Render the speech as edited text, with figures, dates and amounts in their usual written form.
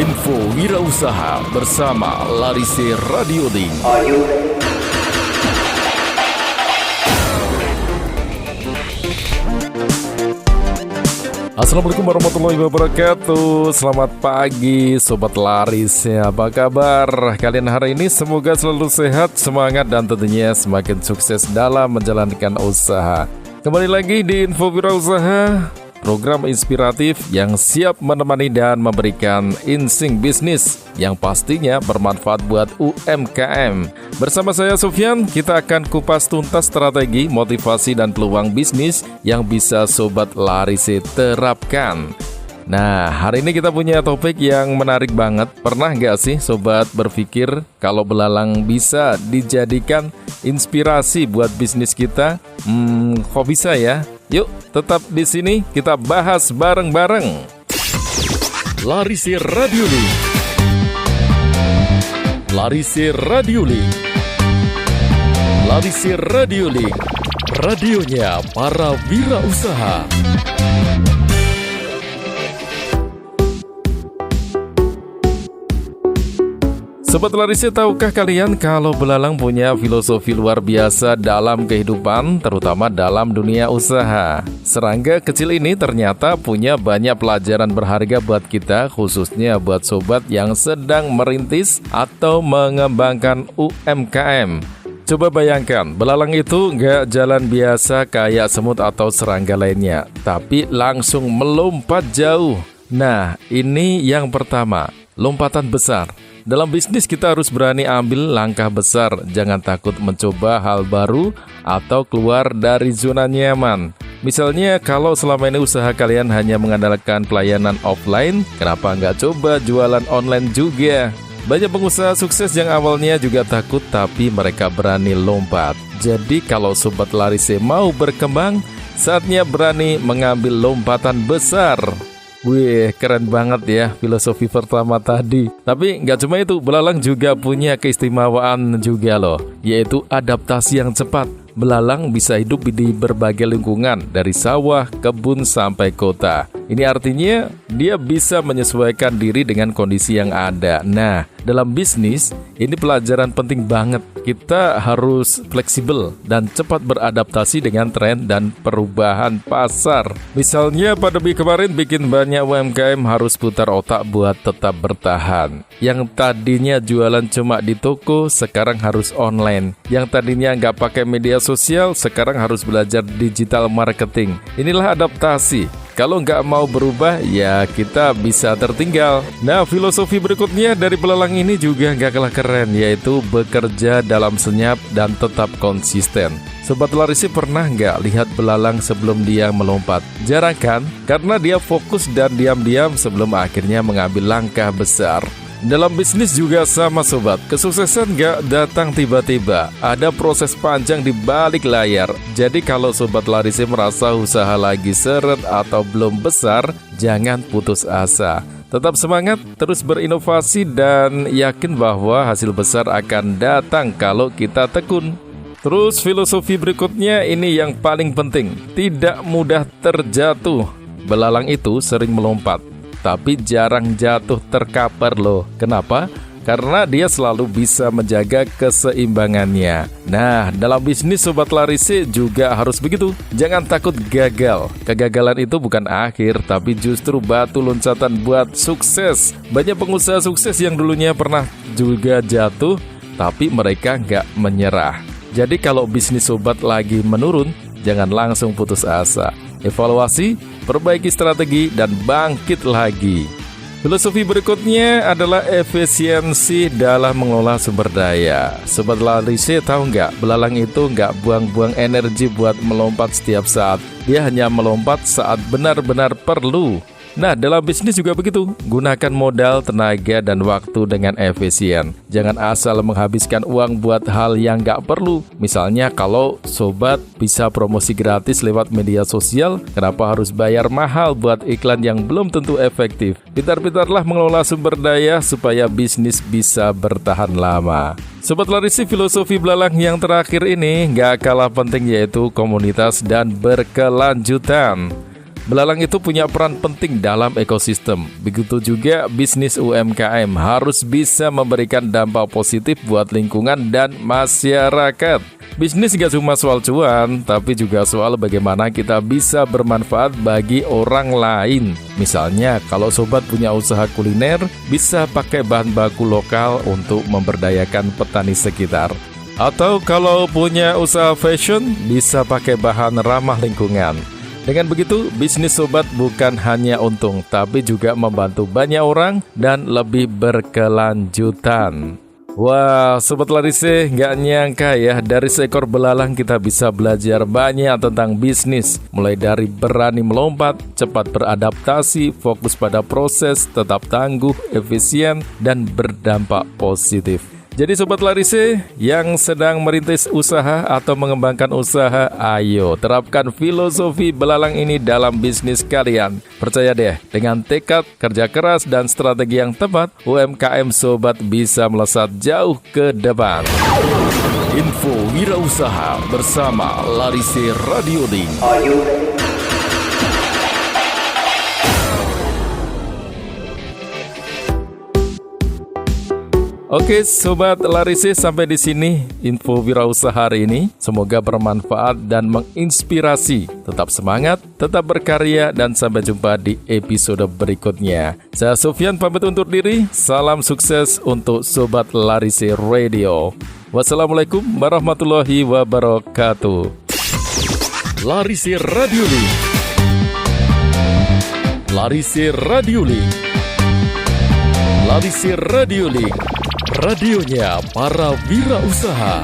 Info Wirausaha bersama Larise Radiolink. Assalamualaikum warahmatullahi wabarakatuh. Selamat pagi Sobat Laris, apa kabar kalian hari ini? Semoga selalu sehat, semangat, dan tentunya semakin sukses dalam menjalankan usaha. Kembali lagi di Info Wirausaha, program inspiratif yang siap menemani dan memberikan insting bisnis yang pastinya bermanfaat buat UMKM. Bersama saya Sofyan, kita akan kupas tuntas strategi, motivasi, dan peluang bisnis yang bisa Sobat Larise terapkan. Nah, hari ini kita punya topik yang menarik banget. Pernah nggak sih Sobat berpikir kalau belalang bisa dijadikan inspirasi buat bisnis kita? Kok bisa ya? Yuk, tetap di sini kita bahas bareng-bareng. Larise Radiolink. Larise Radiolink. Larise Radiolink. Radionya para wirausaha. Sobat Larise, tahukah kalian kalau belalang punya filosofi luar biasa dalam kehidupan, terutama dalam dunia usaha? Serangga kecil ini ternyata punya banyak pelajaran berharga buat kita, khususnya buat sobat yang sedang merintis atau mengembangkan UMKM. Coba bayangkan, belalang itu nggak jalan biasa kayak semut atau serangga lainnya, tapi langsung melompat jauh. Nah, ini yang pertama, lompatan besar. Dalam bisnis kita harus berani ambil langkah besar, jangan takut mencoba hal baru atau keluar dari zona nyaman. Misalnya kalau selama ini usaha kalian hanya mengandalkan pelayanan offline, kenapa nggak coba jualan online juga? Banyak pengusaha sukses yang awalnya juga takut tapi mereka berani lompat. Jadi kalau Sobat Larise mau berkembang, saatnya berani mengambil lompatan besar. Wih, keren banget ya filosofi pertama tadi. Tapi nggak cuma itu, belalang juga punya keistimewaan juga loh, yaitu adaptasi yang cepat. Belalang bisa hidup di berbagai lingkungan, dari sawah, kebun, sampai kota. Ini artinya dia bisa menyesuaikan diri dengan kondisi yang ada. Nah, dalam bisnis, ini pelajaran penting banget. Kita harus fleksibel dan cepat beradaptasi dengan tren dan perubahan pasar. Misalnya pandemi kemarin bikin banyak UMKM harus putar otak buat tetap bertahan. Yang tadinya jualan cuma di toko, sekarang harus online. Yang tadinya nggak pakai media sosial, sekarang harus belajar digital marketing. Inilah adaptasi. Kalau nggak mau berubah, ya kita bisa tertinggal. Nah, filosofi berikutnya dari belalang ini juga nggak kalah keren, yaitu bekerja dalam senyap dan tetap konsisten. Sobat Larise, pernah nggak lihat belalang sebelum dia melompat? Jarang kan? Karena dia fokus dan diam-diam sebelum akhirnya mengambil langkah besar. Dalam bisnis juga sama sobat, kesuksesan gak datang tiba-tiba, ada proses panjang di balik layar. Jadi kalau Sobat Larise merasa usaha lagi seret atau belum besar, jangan putus asa. Tetap semangat, terus berinovasi dan yakin bahwa hasil besar akan datang kalau kita tekun. Terus filosofi berikutnya ini yang paling penting, tidak mudah terjatuh. Belalang itu sering melompat, tapi jarang jatuh terkapar loh. Kenapa? Karena dia selalu bisa menjaga keseimbangannya. Nah, dalam bisnis Sobat Larise juga harus begitu. Jangan takut gagal. Kegagalan itu bukan akhir, tapi justru batu loncatan buat sukses. Banyak pengusaha sukses yang dulunya pernah juga jatuh, tapi mereka nggak menyerah. Jadi kalau bisnis Sobat lagi menurun, jangan langsung putus asa. Evaluasi, perbaiki strategi, dan bangkit lagi. Filosofi berikutnya adalah efisiensi dalam mengelola sumber daya. Sobat Larise, tahu nggak, belalang itu nggak buang-buang energi buat melompat setiap saat. Dia hanya melompat saat benar-benar perlu. Nah, dalam bisnis juga begitu. Gunakan modal, tenaga, dan waktu dengan efisien. Jangan asal menghabiskan uang buat hal yang nggak perlu. Misalnya kalau sobat bisa promosi gratis lewat media sosial, kenapa harus bayar mahal buat iklan yang belum tentu efektif? Pintar-pintarlah mengelola sumber daya supaya bisnis bisa bertahan lama. Sobat Larise, filosofi belalang yang terakhir ini nggak kalah penting, yaitu komunitas dan berkelanjutan. Belalang itu punya peran penting dalam ekosistem. Begitu juga bisnis UMKM harus bisa memberikan dampak positif buat lingkungan dan masyarakat. Bisnis gak cuma soal cuan, tapi juga soal bagaimana kita bisa bermanfaat bagi orang lain. Misalnya, kalau sobat punya usaha kuliner, bisa pakai bahan baku lokal untuk memberdayakan petani sekitar. Atau kalau punya usaha fashion, bisa pakai bahan ramah lingkungan. Dengan begitu, bisnis sobat bukan hanya untung, tapi juga membantu banyak orang dan lebih berkelanjutan. Wah, Sobat Larise, nggak nyangka ya, dari seekor belalang kita bisa belajar banyak tentang bisnis. Mulai dari berani melompat, cepat beradaptasi, fokus pada proses, tetap tangguh, efisien, dan berdampak positif. Jadi Sobat Larise yang sedang merintis usaha atau mengembangkan usaha, ayo terapkan filosofi belalang ini dalam bisnis kalian. Percaya deh, dengan tekad, kerja keras, dan strategi yang tepat, UMKM Sobat bisa melesat jauh ke depan. Info Wirausaha bersama Larise Radio Link. Oke, Sobat Larise, sampai di sini info wirausaha hari ini. Semoga bermanfaat dan menginspirasi. Tetap semangat, tetap berkarya, dan sampai jumpa di episode berikutnya. Saya Sofyan pamit undur diri. Salam sukses untuk Sobat Larise Radio. Wassalamualaikum warahmatullahi wabarakatuh. Larise Radio Link. Larise Radio Link. Larise Radio Link. Radionya para wirausaha.